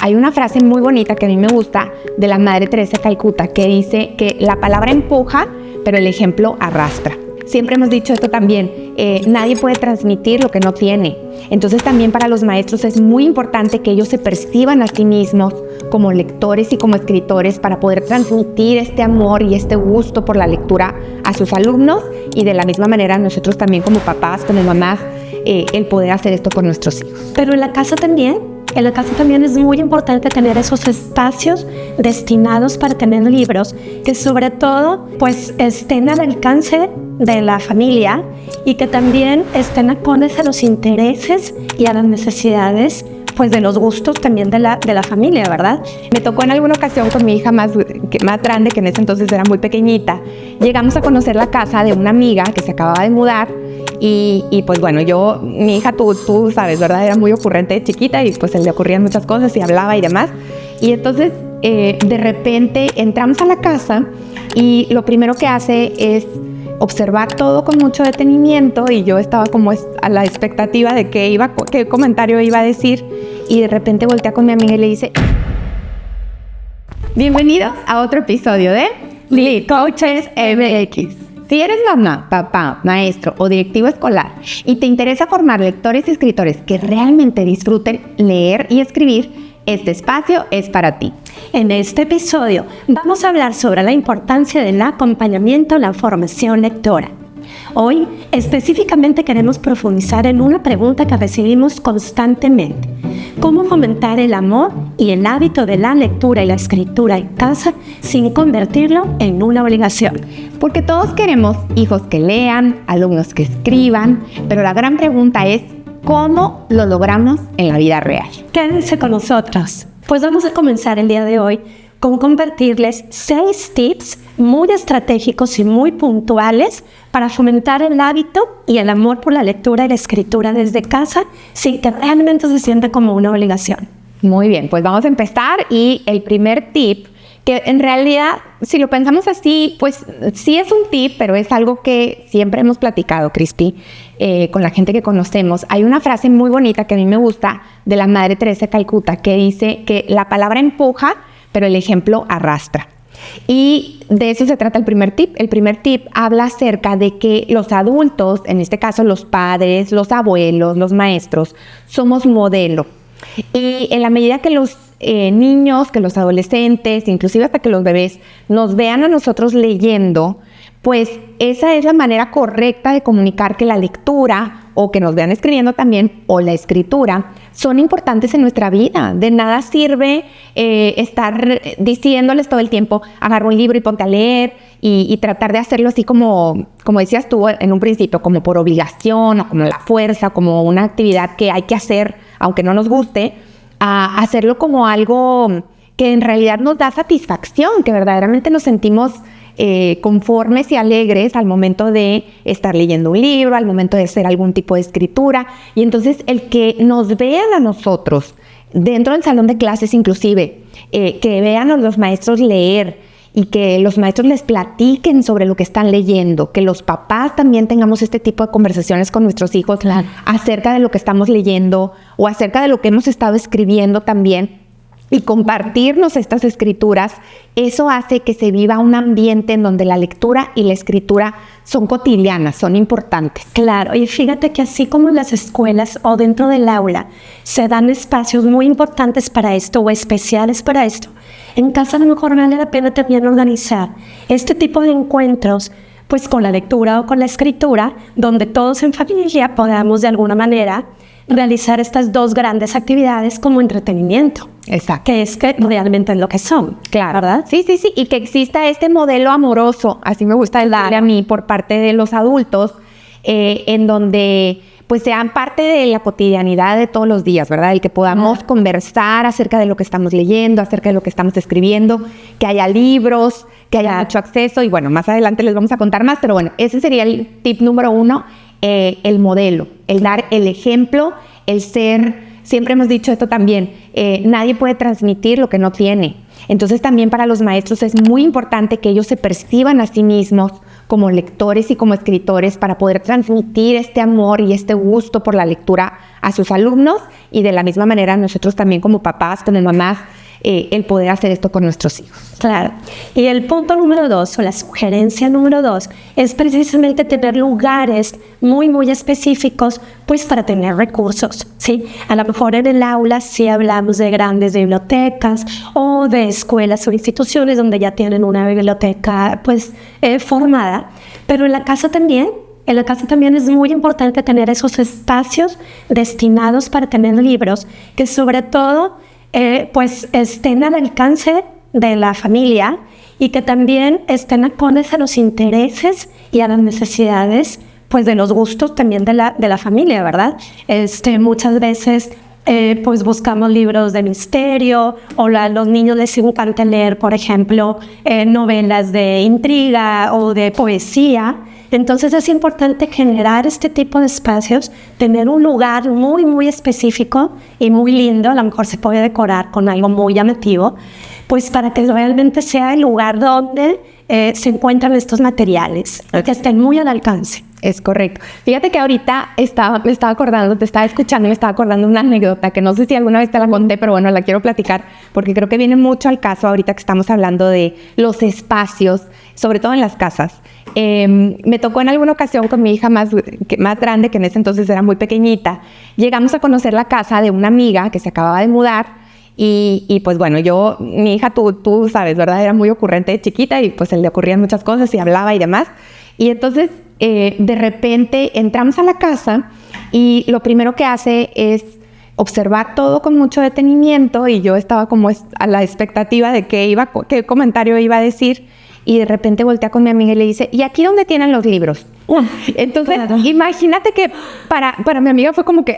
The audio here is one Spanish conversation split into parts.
Hay una frase muy bonita que a mí me gusta de la Madre Teresa de Calcuta que dice que la palabra empuja, pero el ejemplo arrastra. Siempre hemos dicho esto también, nadie puede transmitir lo que no tiene. Entonces también para los maestros es muy importante que ellos se perciban a sí mismos como lectores y como escritores para poder transmitir este amor y este gusto por la lectura a sus alumnos, y de la misma manera nosotros también como papás, como mamás, el poder hacer esto con nuestros hijos. Pero en la casa también es muy importante tener esos espacios destinados para tener libros que sobre todo pues estén al alcance de la familia y que también estén acordes a los intereses y a las necesidades pues de los gustos también de la familia, ¿verdad? Me tocó en alguna ocasión con mi hija más grande, que en ese entonces era muy pequeñita. Llegamos a conocer la casa de una amiga que se acababa de mudar y pues bueno, mi hija, tú sabes, ¿verdad? Era muy ocurrente de chiquita y pues se le ocurrían muchas cosas y hablaba y demás. Y entonces de repente entramos a la casa y lo primero que hace es observar todo con mucho detenimiento, y yo estaba como a la expectativa de qué comentario iba a decir, y de repente voltea con mi amiga y le dice: bienvenidos a otro episodio de Lead Coaches MX. Si eres mamá, papá, maestro o directivo escolar y te interesa formar lectores y escritores que realmente disfruten leer y escribir, este espacio es para ti. En este episodio vamos a hablar sobre la importancia del acompañamiento en la formación lectora. Hoy específicamente queremos profundizar en una pregunta que recibimos constantemente: ¿cómo fomentar el amor y el hábito de la lectura y la escritura en casa sin convertirlo en una obligación? Porque todos queremos hijos que lean, alumnos que escriban, pero la gran pregunta es: ¿cómo lo logramos en la vida real? Quédense con nosotros. Pues vamos a comenzar el día de hoy con compartirles 6 tips muy estratégicos y muy puntuales para fomentar el hábito y el amor por la lectura y la escritura desde casa sin que realmente se sienta como una obligación. Muy bien, pues vamos a empezar, y el primer tip, que en realidad, si lo pensamos así, pues sí es un tip, pero es algo que siempre hemos platicado, Cristi, con la gente que conocemos. Hay una frase muy bonita que a mí me gusta de la Madre Teresa de Calcuta que dice que la palabra empuja, pero el ejemplo arrastra. Y de eso se trata el primer tip. El primer tip habla acerca de que los adultos, en este caso los padres, los abuelos, los maestros, somos modelo. Y en la medida que los niños, que los adolescentes, inclusive hasta que los bebés nos vean a nosotros leyendo, pues esa es la manera correcta de comunicar que la lectura, o que nos vean escribiendo también, o la escritura, son importantes en nuestra vida. De nada sirve estar diciéndoles todo el tiempo: agarra un libro y ponte a leer, y tratar de hacerlo así como decías tú en un principio, como por obligación, o como la fuerza, como una actividad que hay que hacer aunque no nos guste, a hacerlo como algo que en realidad nos da satisfacción, que verdaderamente nos sentimos conformes y alegres al momento de estar leyendo un libro, al momento de hacer algún tipo de escritura. Y entonces el que nos vean a nosotros dentro del salón de clases, inclusive que vean a los maestros leer y que los maestros les platiquen sobre lo que están leyendo, que los papás también tengamos este tipo de conversaciones con nuestros hijos, claro, acerca de lo que estamos leyendo o acerca de lo que hemos estado escribiendo también, y compartirnos estas escrituras. Eso hace que se viva un ambiente en donde la lectura y la escritura son cotidianas, son importantes. Claro, y fíjate que así como en las escuelas o dentro del aula se dan espacios muy importantes para esto o especiales para esto, en casa a lo mejor vale la pena también organizar este tipo de encuentros, pues con la lectura o con la escritura, donde todos en familia podamos de alguna manera realizar estas dos grandes actividades como entretenimiento. Exacto. Que es que realmente es lo que son. Claro. ¿Verdad? Sí. Y que exista este modelo amoroso, así me gusta decirle a mí, por parte de los adultos, en donde pues sean parte de la cotidianidad de todos los días, ¿verdad? El que podamos conversar acerca de lo que estamos leyendo, acerca de lo que estamos escribiendo, que haya libros, que haya mucho acceso, y bueno, más adelante les vamos a contar más, pero bueno, ese sería el tip número 1, el modelo, el dar el ejemplo, el ser. Siempre hemos dicho esto también, nadie puede transmitir lo que no tiene. Entonces también para los maestros es muy importante que ellos se perciban a sí mismos como lectores y como escritores para poder transmitir este amor y este gusto por la lectura a sus alumnos, y de la misma manera nosotros también como papás, como mamás, el poder hacer esto con nuestros hijos. Claro. Y el punto número 2, o la sugerencia número 2, es precisamente tener lugares muy, muy específicos, pues para tener recursos, ¿sí? A lo mejor en el aula sí hablamos de grandes bibliotecas o de escuelas o instituciones donde ya tienen una biblioteca, pues, formada, pero en la casa también. En la casa también es muy importante tener esos espacios destinados para tener libros que sobre todo pues estén al alcance de la familia y que también estén acordes a los intereses y a las necesidades, pues de los gustos también de la familia, ¿verdad? Muchas veces pues buscamos libros de misterio, o los niños les encanta leer, por ejemplo, novelas de intriga o de poesía. Entonces es importante generar este tipo de espacios, tener un lugar muy, muy específico y muy lindo, a lo mejor se puede decorar con algo muy llamativo, pues para que realmente sea el lugar donde se encuentran estos materiales, que estén muy al alcance. Es correcto. Fíjate que ahorita te estaba escuchando y me estaba acordando una anécdota que no sé si alguna vez te la conté, pero bueno, la quiero platicar porque creo que viene mucho al caso ahorita que estamos hablando de los espacios, sobre todo en las casas. Me tocó en alguna ocasión con mi hija más grande, que en ese entonces era muy pequeñita. Llegamos a conocer la casa de una amiga que se acababa de mudar y pues bueno, mi hija, tú sabes, ¿verdad? Era muy ocurrente de chiquita y pues se le ocurrían muchas cosas y hablaba y demás. Y entonces de repente entramos a la casa y lo primero que hace es observar todo con mucho detenimiento, y yo estaba como a la expectativa de qué comentario iba a decir, y de repente voltea con mi amiga y le dice: ¿y aquí dónde tienen los libros? Entonces, claro, imagínate que para mi amiga fue como que,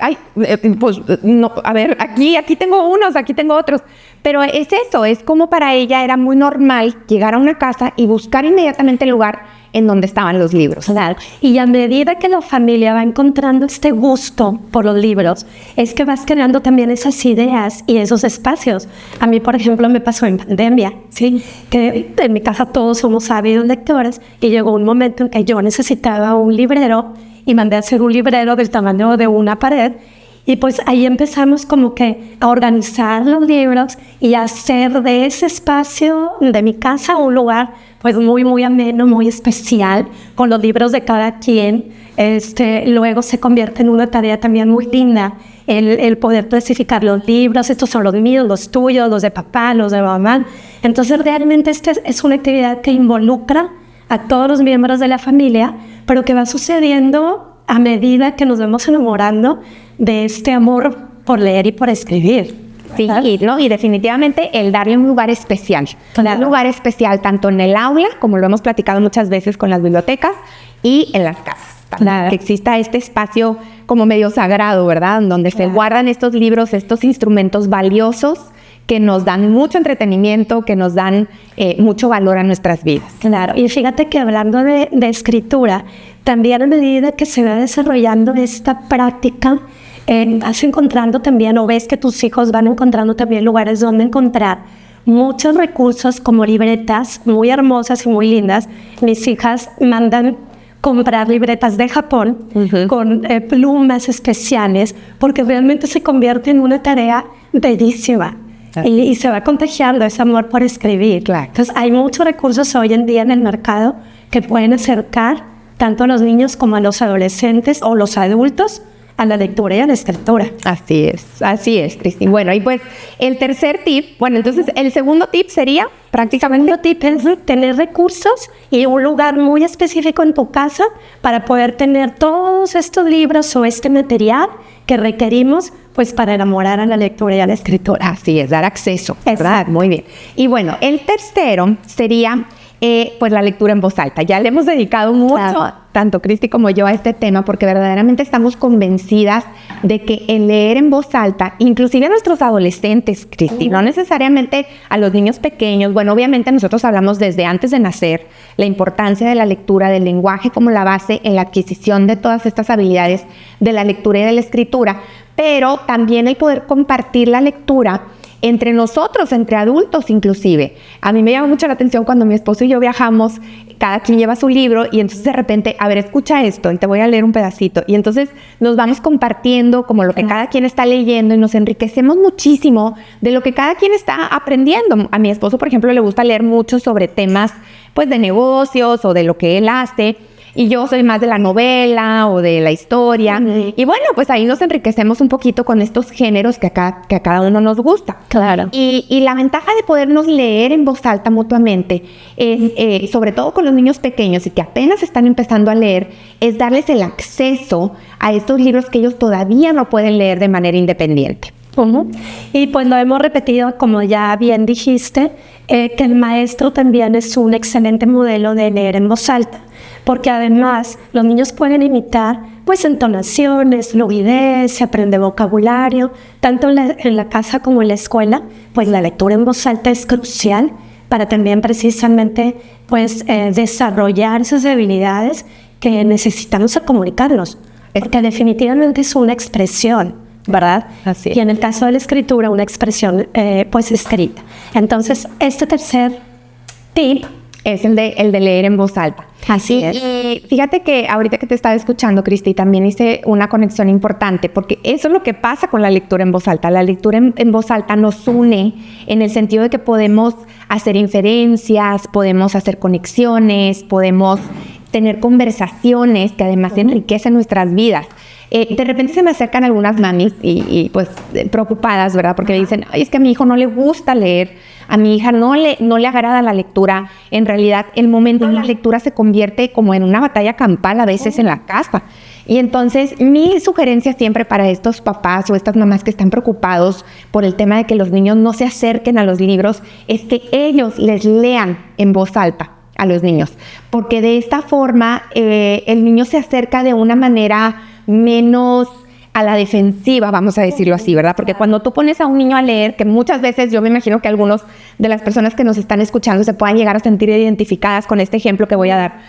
pues, no, a ver, aquí tengo unos, aquí tengo otros. Pero es eso, es como para ella era muy normal llegar a una casa y buscar inmediatamente el lugar en donde estaban los libros. Claro. Y a medida que la familia va encontrando este gusto por los libros, es que vas creando también esas ideas y esos espacios. A mí, por ejemplo, me pasó en pandemia, ¿sí? Que en mi casa todos somos ávidos lectores, y llegó un momento en que yo necesitaba un librero y mandé a hacer un librero del tamaño de una pared. Y pues ahí empezamos como que a organizar los libros y a hacer de ese espacio de mi casa un lugar pues muy, muy ameno, muy especial, con los libros de cada quien. Luego se convierte en una tarea también muy linda el poder clasificar los libros. Estos son los míos, los tuyos, los de papá, los de mamá. Entonces realmente es una actividad que involucra a todos los miembros de la familia, pero que va sucediendo a medida que nos vamos enamorando de este amor por leer y por escribir. Sí, ¿no? Y definitivamente el darle un lugar especial. Claro. Un lugar especial tanto en el aula, como lo hemos platicado muchas veces con las bibliotecas, y en las casas. Claro. Que exista este espacio como medio sagrado, ¿verdad? Donde se guardan estos libros, estos instrumentos valiosos que nos dan mucho entretenimiento, que nos dan mucho valor a nuestras vidas. Claro, y fíjate que hablando de escritura, también a medida que se va desarrollando esta práctica, vas encontrando también, o ves que tus hijos van encontrando también lugares donde encontrar muchos recursos como libretas muy hermosas y muy lindas. Mis hijas mandan comprar libretas de Japón con plumas especiales, porque realmente se convierte en una tarea bellísima. Y se va contagiando ese amor por escribir. Claro. Entonces hay muchos recursos hoy en día en el mercado que pueden acercar tanto a los niños como a los adolescentes o los adultos a la lectura y a la escritura. Así es, Cristi. Bueno, y pues el tercer tip, entonces el segundo tip sería prácticamente... El segundo tip es tener recursos y un lugar muy específico en tu casa para poder tener todos estos libros o este material que requerimos pues para enamorar a la lectura y a la escritura. Así es, dar acceso, ¿verdad? Muy bien. Y bueno, el tercero sería pues la lectura en voz alta. Ya le hemos dedicado mucho, tanto Cristi como yo, a este tema, porque verdaderamente estamos convencidas de que el leer en voz alta, inclusive a nuestros adolescentes, Cristi, no necesariamente a los niños pequeños, obviamente nosotros hablamos desde antes de nacer, la importancia de la lectura, del lenguaje como la base en la adquisición de todas estas habilidades de la lectura y de la escritura, pero también el poder compartir la lectura entre nosotros, entre adultos inclusive. A mí me llama mucho la atención cuando mi esposo y yo viajamos, cada quien lleva su libro y entonces de repente, a ver, escucha esto y te voy a leer un pedacito. Y entonces nos vamos compartiendo como lo que cada quien está leyendo y nos enriquecemos muchísimo de lo que cada quien está aprendiendo. A mi esposo, por ejemplo, le gusta leer mucho sobre temas pues de negocios o de lo que él hace. Y yo soy más de la novela o de la historia. Y bueno, pues ahí nos enriquecemos un poquito con estos géneros que a cada uno nos gusta. Claro. Y la ventaja de podernos leer en voz alta mutuamente, es, sobre todo con los niños pequeños y que apenas están empezando a leer, es darles el acceso a estos libros que ellos todavía no pueden leer de manera independiente. Y pues lo hemos repetido, como ya bien dijiste, que el maestro también es un excelente modelo de leer en voz alta, porque además los niños pueden imitar pues entonaciones, fluidez, se aprende vocabulario, tanto en la casa como en la escuela. Pues la lectura en voz alta es crucial para también precisamente pues desarrollar esas habilidades que necesitamos al comunicarnos, porque definitivamente es una expresión, ¿verdad? Así es. Y en el caso de la escritura, una expresión pues escrita. Entonces, este tercer tip es el de leer en voz alta. Así es. Y fíjate que ahorita que te estaba escuchando, Cristi, también hice una conexión importante, porque eso es lo que pasa con la lectura en voz alta. La lectura en voz alta nos une en el sentido de que podemos hacer inferencias, podemos hacer conexiones, podemos tener conversaciones que además enriquecen nuestras vidas. De repente se me acercan algunas mamis y pues preocupadas, ¿verdad? Porque dicen, ay, es que a mi hijo no le gusta leer, a mi hija no le agrada la lectura. En realidad, el momento de la lectura se convierte como en una batalla campal a veces en la casa. Y entonces, mi sugerencia siempre para estos papás o estas mamás que están preocupados por el tema de que los niños no se acerquen a los libros es que ellos les lean en voz alta a los niños, porque de esta forma el niño se acerca de una manera menos a la defensiva, vamos a decirlo así, ¿verdad? Porque cuando tú pones a un niño a leer, que muchas veces yo me imagino que algunos de las personas que nos están escuchando se puedan llegar a sentir identificadas con este ejemplo que voy a dar.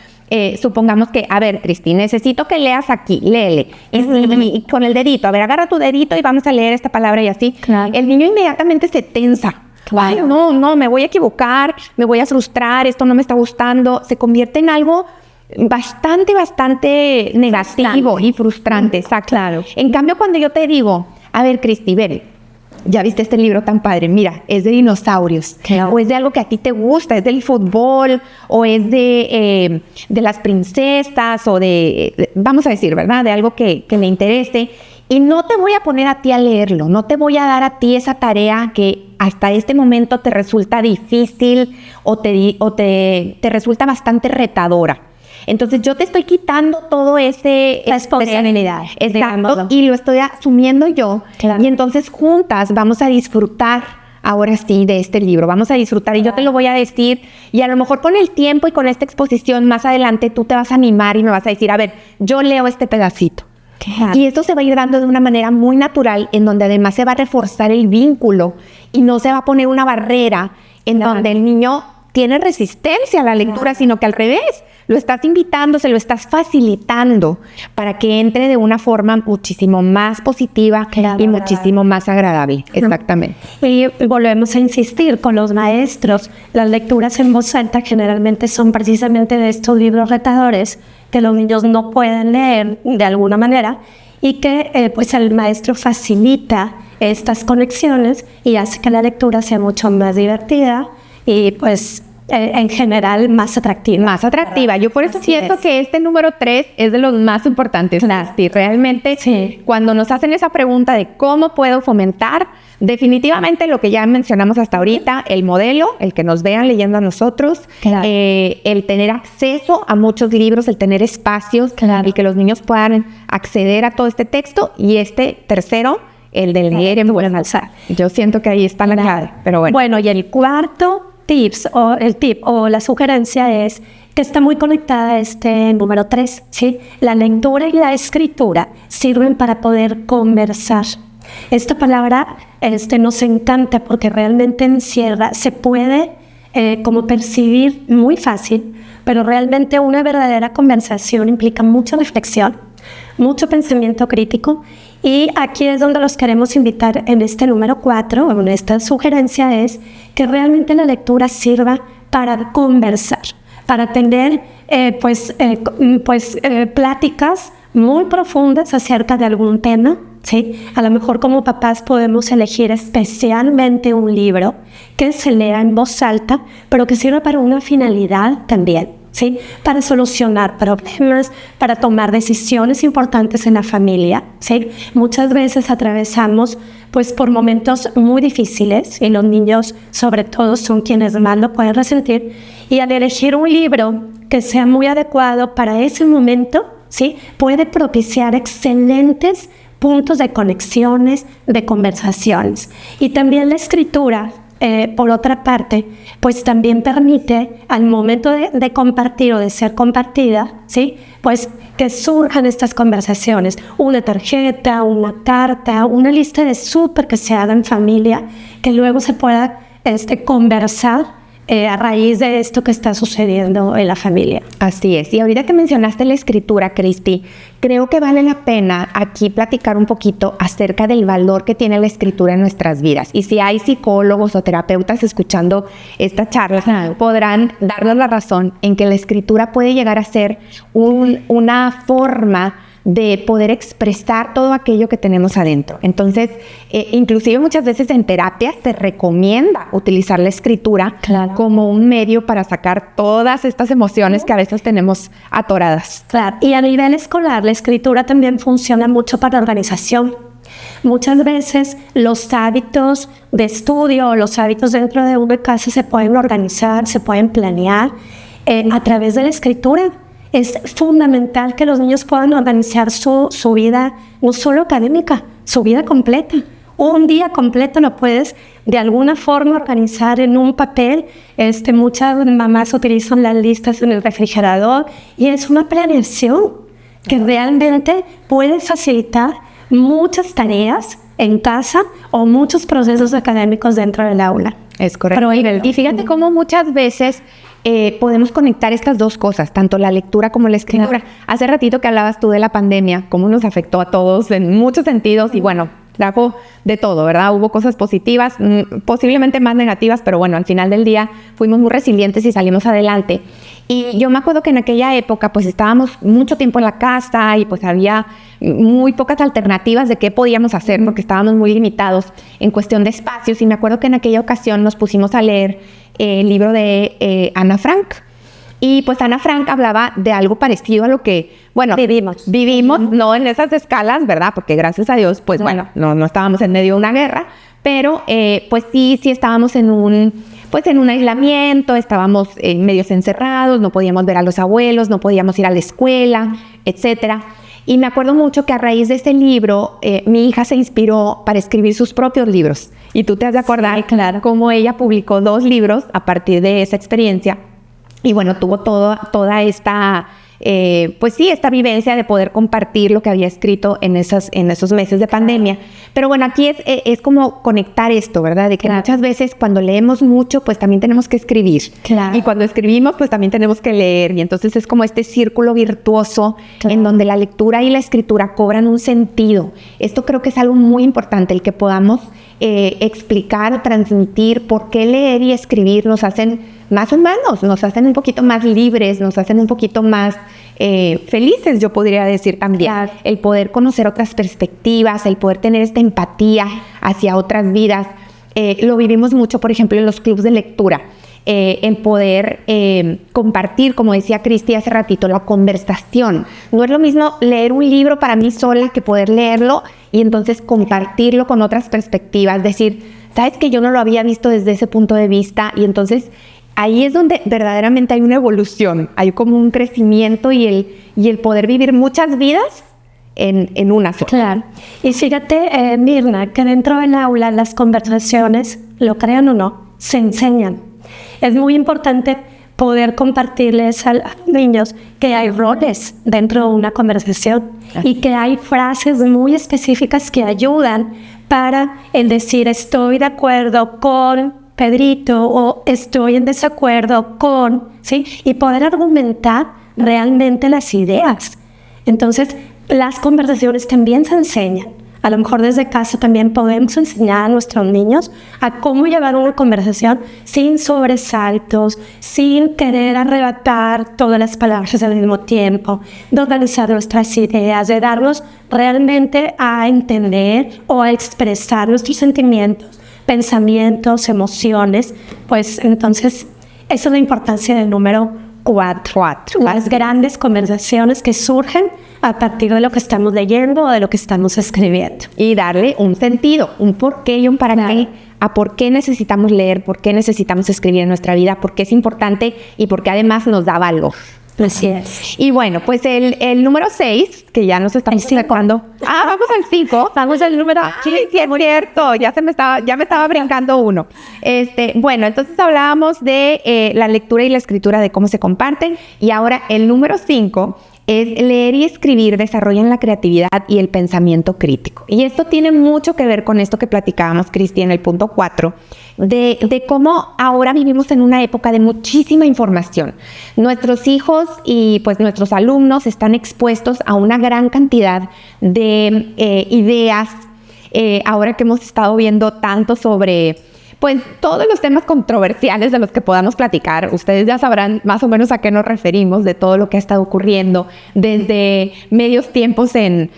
Supongamos que, a ver, Cristi, necesito que leas aquí, léele. Y con el dedito, a ver, agarra tu dedito y vamos a leer esta palabra y así. Claro. El niño inmediatamente se tensa. Ay, no, me voy a equivocar, me voy a frustrar, esto no me está gustando. Se convierte en algo bastante negativo y frustrante, exacto. Claro. En cambio, cuando yo te digo, a ver, Cristi, ven, ya viste este libro tan padre, mira, es de dinosaurios, Claro. o es de algo que a ti te gusta, es del fútbol, o es de las princesas, o vamos a decir, ¿verdad?, de algo que le interese. Y no te voy a poner a ti a leerlo, no te voy a dar a ti esa tarea que hasta este momento te resulta difícil o te resulta bastante retadora. Entonces yo te estoy quitando todo ese responsabilidad, exacto, y lo estoy asumiendo yo. Claro. Y entonces juntas vamos a disfrutar ahora sí de este libro, vamos a disfrutar y yo te lo voy a decir y a lo mejor con el tiempo y con esta exposición más adelante tú te vas a animar y me vas a decir, a ver, yo leo este pedacito. Claro. Y esto se va a ir dando de una manera muy natural, en donde además se va a reforzar el vínculo y no se va a poner una barrera en donde el niño tiene resistencia a la lectura, sino que al revés, lo estás invitando, se lo estás facilitando para que entre de una forma muchísimo más positiva y muchísimo más agradable. Exactamente. Y volvemos a insistir con los maestros, las lecturas en voz alta generalmente son precisamente de estos libros retadores que los niños no pueden leer de alguna manera y que pues el maestro facilita estas conexiones y hace que la lectura sea mucho más divertida y pues en general más atractiva. Más atractiva. Yo por eso Así pienso es. que este número 3 es de los más importantes. Sí, realmente, Sí. Cuando nos hacen esa pregunta de cómo puedo fomentar, definitivamente lo que ya mencionamos hasta ahorita, el modelo, el que nos vean leyendo a nosotros, Claro. el tener acceso a muchos libros, el tener espacios, Claro. y que los niños puedan acceder a todo este texto, y este tercero, el de leer en voz alta. Yo siento que ahí está la clave, pero bueno. Bueno, y el cuarto el tip o la sugerencia es que está muy conectada a este número 3, ¿sí? La lectura y la escritura sirven para poder conversar. Esta palabra nos encanta porque realmente encierra, se puede como percibir muy fácil, pero realmente una verdadera conversación implica mucha reflexión, mucho pensamiento crítico Y aquí es donde los queremos invitar en este número 4, en esta sugerencia es que realmente la lectura sirva para conversar, para tener pláticas muy profundas acerca de algún tema, ¿sí? A lo mejor como papás podemos elegir especialmente un libro que se lea en voz alta, pero que sirva para una finalidad también. ¿Sí? Para solucionar problemas, para tomar decisiones importantes en la familia, ¿sí? Muchas veces atravesamos por momentos muy difíciles y los niños sobre todo son quienes más lo pueden resentir, y al elegir un libro que sea muy adecuado para ese momento, ¿sí? Puede propiciar excelentes puntos de conexiones, de conversaciones. Y también la escritura, por otra parte, pues también permite al momento de compartir o de ser compartida, ¿sí? Pues que surjan estas conversaciones, una tarjeta, una carta, una lista de súper que se haga en familia, que luego se pueda conversar a raíz de esto que está sucediendo en la familia. Así es. Y ahorita que mencionaste la escritura, Cristi, creo que vale la pena aquí platicar un poquito acerca del valor que tiene la escritura en nuestras vidas. Y si hay psicólogos o terapeutas escuchando esta charla, podrán darnos la razón en que la escritura puede llegar a ser una forma de poder expresar todo aquello que tenemos adentro. Entonces, inclusive muchas veces en terapia se recomienda utilizar la escritura como un medio para sacar todas estas emociones que a veces tenemos atoradas. Claro, y a nivel escolar la escritura también funciona mucho para la organización. Muchas veces los hábitos de estudio o los hábitos dentro de una casa se pueden organizar, se pueden planear a través de la escritura. Es fundamental que los niños puedan organizar su vida, no solo académica, su vida completa. Un día completo lo puedes de alguna forma organizar en un papel. Muchas mamás utilizan las listas en el refrigerador y es una planeación que realmente puede facilitar muchas tareas en casa o muchos procesos académicos dentro del aula. Es correcto. Y fíjate cómo muchas veces podemos conectar estas dos cosas, tanto la lectura como la escritura. Claro. Hace ratito que hablabas tú de la pandemia, cómo nos afectó a todos en muchos sentidos y bueno, trajo de todo, ¿verdad? Hubo cosas positivas, posiblemente más negativas, pero bueno, al final del día fuimos muy resilientes y salimos adelante. Y yo me acuerdo que en aquella época pues estábamos mucho tiempo en la casa y pues había muy pocas alternativas de qué podíamos hacer porque estábamos muy limitados en cuestión de espacios, y me acuerdo que en aquella ocasión nos pusimos a leer el libro de Ana Frank. Y pues Ana Frank hablaba de algo parecido a lo que, bueno, vivimos, no en esas escalas, ¿verdad? Porque gracias a Dios, pues bueno, no estábamos en medio de una guerra, pero pues sí estábamos en un aislamiento, estábamos medios encerrados, no podíamos ver a los abuelos, no podíamos ir a la escuela, etcétera. Y me acuerdo mucho que a raíz de ese libro, mi hija se inspiró para escribir sus propios libros. Y tú te has de acordar, sí, claro, cómo ella publicó 2 libros a partir de esa experiencia. Y bueno, tuvo toda esta, esta vivencia de poder compartir lo que había escrito en esos meses de pandemia. Pero bueno, aquí es como conectar esto, ¿verdad? De que muchas veces cuando leemos mucho, pues también tenemos que escribir. Claro. Y cuando escribimos, pues también tenemos que leer. Y entonces es como este círculo virtuoso en donde la lectura y la escritura cobran un sentido. Esto creo que es algo muy importante, el que podamos explicar, transmitir por qué leer y escribir nos hacen más humanos, nos hacen un poquito más libres, nos hacen un poquito más felices, yo podría decir también. Claro. El poder conocer otras perspectivas, el poder tener esta empatía hacia otras vidas. Lo vivimos mucho, por ejemplo, en los clubes de lectura. En poder compartir, como decía Cristi hace ratito, la conversación. No es lo mismo leer un libro para mí sola que poder leerlo y entonces compartirlo con otras perspectivas. Decir, sabes que yo no lo había visto desde ese punto de vista, y entonces ahí es donde verdaderamente hay una evolución, hay como un crecimiento y el poder vivir muchas vidas en una sola. Claro. Y fíjate, Mirna, que dentro del aula las conversaciones, lo crean o no, se enseñan. Es muy importante poder compartirles a los niños que hay roles dentro de una conversación y que hay frases muy específicas que ayudan para el decir estoy de acuerdo con Pedrito o estoy en desacuerdo con, ¿sí? Y poder argumentar realmente las ideas. Entonces, las conversaciones también se enseñan A lo mejor desde casa también podemos enseñar a nuestros niños a cómo llevar una conversación sin sobresaltos, sin querer arrebatar todas las palabras al mismo tiempo, de organizar nuestras ideas, de darnos realmente a entender o a expresar nuestros sentimientos, pensamientos, emociones. Pues entonces, esa es la importancia del número 4. Las grandes conversaciones que surgen a partir de lo que estamos leyendo o de lo que estamos escribiendo. Y darle un sentido, un por qué y un para qué, a por qué necesitamos leer, por qué necesitamos escribir en nuestra vida, por qué es importante y por qué además nos da valor. Así es. Y bueno, pues el número 6, que ya nos estamos acercando. Vamos al 5. Vamos al número. Sí, es cierto. Ya me estaba brincando uno. Bueno, entonces hablábamos de la lectura y la escritura, de cómo se comparten. Y ahora el número 5 es leer y escribir desarrollan la creatividad y el pensamiento crítico. Y esto tiene mucho que ver con esto que platicábamos, Cristi, en el punto 4, de cómo ahora vivimos en una época de muchísima información. Nuestros hijos y pues nuestros alumnos están expuestos a una gran cantidad de ideas. Ahora que hemos estado viendo tanto sobre pues todos los temas controversiales de los que podamos platicar, ustedes ya sabrán más o menos a qué nos referimos, de todo lo que ha estado ocurriendo, desde medios tiempos en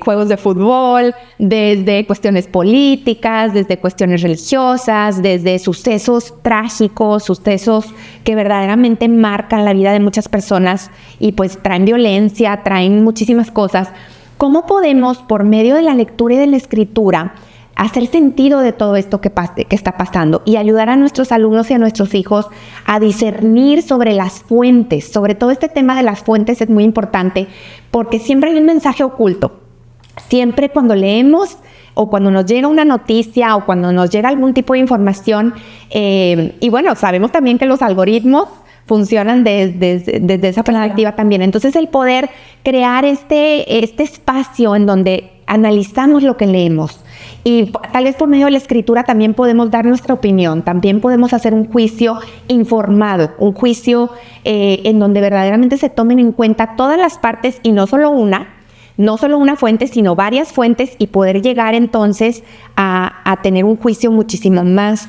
juegos de fútbol, desde cuestiones políticas, desde cuestiones religiosas, desde sucesos trágicos, sucesos que verdaderamente marcan la vida de muchas personas y pues traen violencia, traen muchísimas cosas. ¿Cómo podemos, por medio de la lectura y de la escritura, hacer sentido de todo esto que está pasando y ayudar a nuestros alumnos y a nuestros hijos a discernir sobre las fuentes? Sobre todo este tema de las fuentes es muy importante porque siempre hay un mensaje oculto. Siempre cuando leemos o cuando nos llega una noticia o cuando nos llega algún tipo de información, y bueno, sabemos también que los algoritmos funcionan desde esa perspectiva también. Entonces, el poder crear este espacio en donde analizamos lo que leemos y tal vez por medio de la escritura también podemos dar nuestra opinión, también podemos hacer un juicio informado, un juicio en donde verdaderamente se tomen en cuenta todas las partes y no solo una fuente, sino varias fuentes y poder llegar entonces a tener un juicio muchísimo más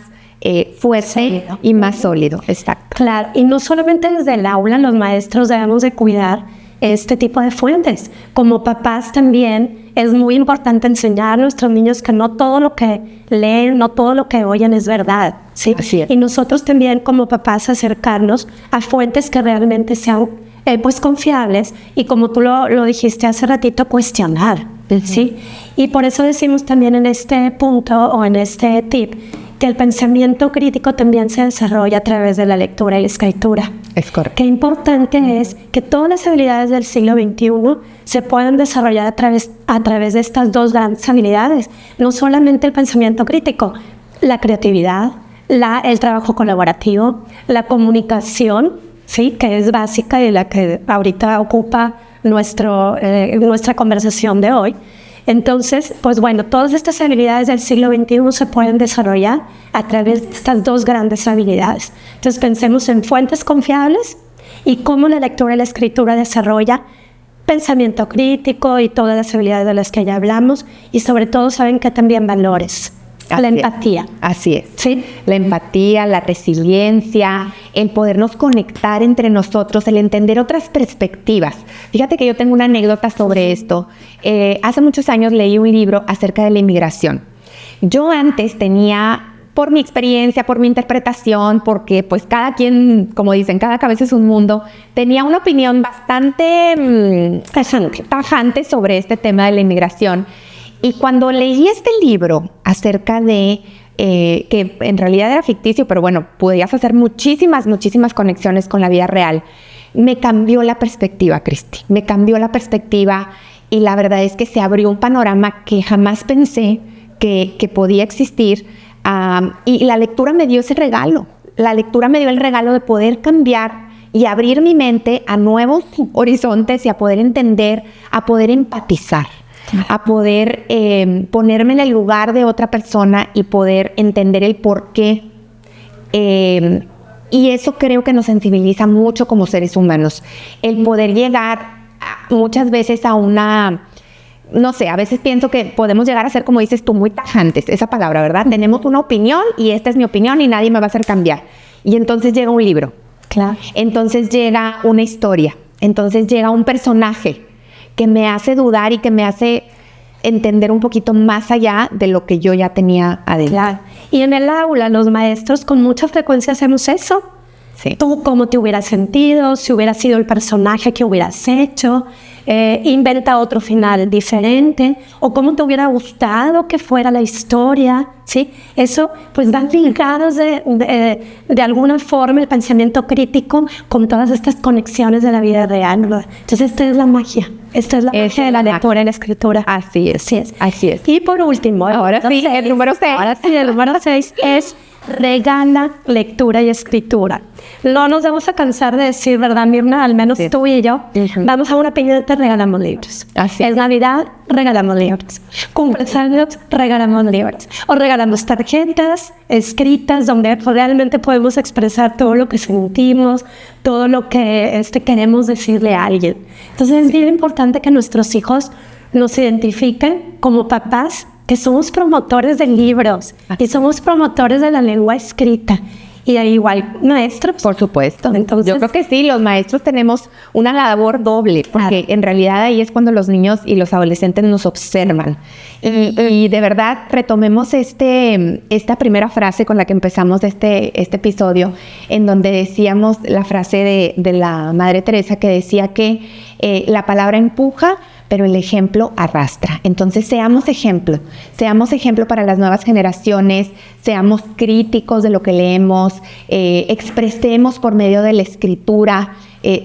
fuerte sólido. Y más sólido. Exacto. Claro, y no solamente desde el aula los maestros debemos de cuidar este tipo de fuentes. Como papás también es muy importante enseñar a nuestros niños que no todo lo que leen, no todo lo que oyen es verdad, ¿sí? Así es. Y nosotros también como papás acercarnos a fuentes que realmente sean pues confiables y como tú lo dijiste hace ratito, cuestionar, ¿sí? Y por eso decimos también en este punto o en este tip que el pensamiento crítico también se desarrolla a través de la lectura y la escritura. Es correcto. Qué importante es que todas las habilidades del siglo XXI se puedan desarrollar a través de estas dos grandes habilidades. No solamente el pensamiento crítico, la creatividad, el trabajo colaborativo, la comunicación, ¿sí? Que es básica y la que ahorita ocupa nuestra conversación de hoy. Entonces, pues bueno, todas estas habilidades del siglo XXI se pueden desarrollar a través de estas dos grandes habilidades. Entonces, pensemos en fuentes confiables y cómo la lectura y la escritura desarrolla pensamiento crítico y todas las habilidades de las que ya hablamos y sobre todo saben que también valores. La empatía. Así es. ¿Sí? La empatía, la resiliencia, el podernos conectar entre nosotros, el entender otras perspectivas. Fíjate que yo tengo una anécdota sobre esto. Hace muchos años leí un libro acerca de la inmigración. Yo antes tenía, por mi experiencia, por mi interpretación, porque pues cada quien, como dicen, cada cabeza es un mundo, tenía una opinión bastante tajante sobre este tema de la inmigración. Y cuando leí este libro acerca de, que en realidad era ficticio, pero bueno, podías hacer muchísimas conexiones con la vida real, me cambió la perspectiva, Cristi. Me cambió la perspectiva y la verdad es que se abrió un panorama que jamás pensé que podía existir. Y la lectura me dio ese regalo. La lectura me dio el regalo de poder cambiar y abrir mi mente a nuevos horizontes y a poder entender, a poder empatizar, a poder ponerme en el lugar de otra persona y poder entender el por qué. Y eso creo que nos sensibiliza mucho como seres humanos. El poder llegar muchas veces a una no sé, a veces pienso que podemos llegar a ser, como dices tú, muy tajantes, esa palabra, ¿verdad? Tenemos una opinión y esta es mi opinión y nadie me va a hacer cambiar. Y entonces llega un libro. Claro. Entonces llega una historia. Entonces llega un personaje que me hace dudar y que me hace entender un poquito más allá de lo que yo ya tenía adentro. Claro. Y en el aula, los maestros con mucha frecuencia hacemos eso. Sí. Tú cómo te hubieras sentido, si hubiera sido el personaje que hubieras hecho, inventa otro final diferente, o cómo te hubiera gustado que fuera la historia, ¿sí? Eso pues va ligados de alguna forma el pensamiento crítico con todas estas conexiones de la vida real, ¿verdad? Entonces esta es la magia. Esta es la magia de la lectura y la escritura. Así es. Así es. Así es. Y por último, ahora sí, el número 6. Ahora sí, el número 6 es regala lectura y escritura. No nos vamos a cansar de decir, ¿verdad, Mirna? Al menos tú y yo. Vamos a una piñata, regalamos libros. Así es Navidad, regalamos libros. Cumpleaños, regalamos libros. O regalamos tarjetas escritas donde realmente podemos expresar todo lo que sentimos, todo lo que queremos decirle a alguien. Entonces es bien importante que nuestros hijos nos identifiquen como papás que somos promotores de libros y somos promotores de la lengua escrita. Y igual maestros. Por supuesto. Entonces, yo creo que sí, los maestros tenemos una labor doble, porque en realidad ahí es cuando los niños y los adolescentes nos observan. Y de verdad retomemos esta primera frase con la que empezamos este episodio, en donde decíamos la frase de la Madre Teresa que decía que la palabra empuja, pero el ejemplo arrastra. Entonces seamos ejemplo para las nuevas generaciones, seamos críticos de lo que leemos, expresemos por medio de la escritura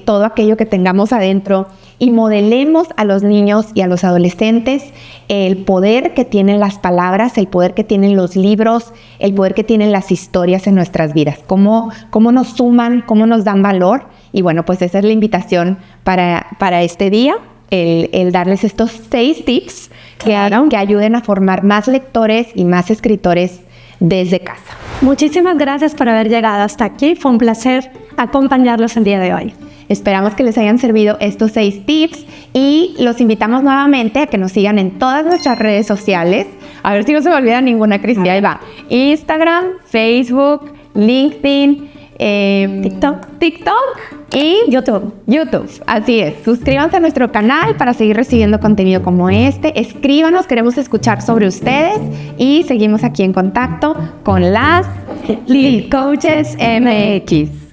todo aquello que tengamos adentro y modelemos a los niños y a los adolescentes el poder que tienen las palabras, el poder que tienen los libros, el poder que tienen las historias en nuestras vidas, cómo nos suman, cómo nos dan valor. Y bueno, pues esa es la invitación para este día. El darles estos 6 tips que ayuden a formar más lectores y más escritores desde casa. Muchísimas gracias por haber llegado hasta aquí. Fue un placer acompañarlos el día de hoy. Esperamos que les hayan servido estos 6 tips y los invitamos nuevamente a que nos sigan en todas nuestras redes sociales. A ver si no se me olvida ninguna, Cristi. Ahí va. Instagram, Facebook, LinkedIn, TikTok y YouTube. Así es. Suscríbanse a nuestro canal para seguir recibiendo contenido como este. Escríbanos, queremos escuchar sobre ustedes y seguimos aquí en contacto con las Lead Coaches MX.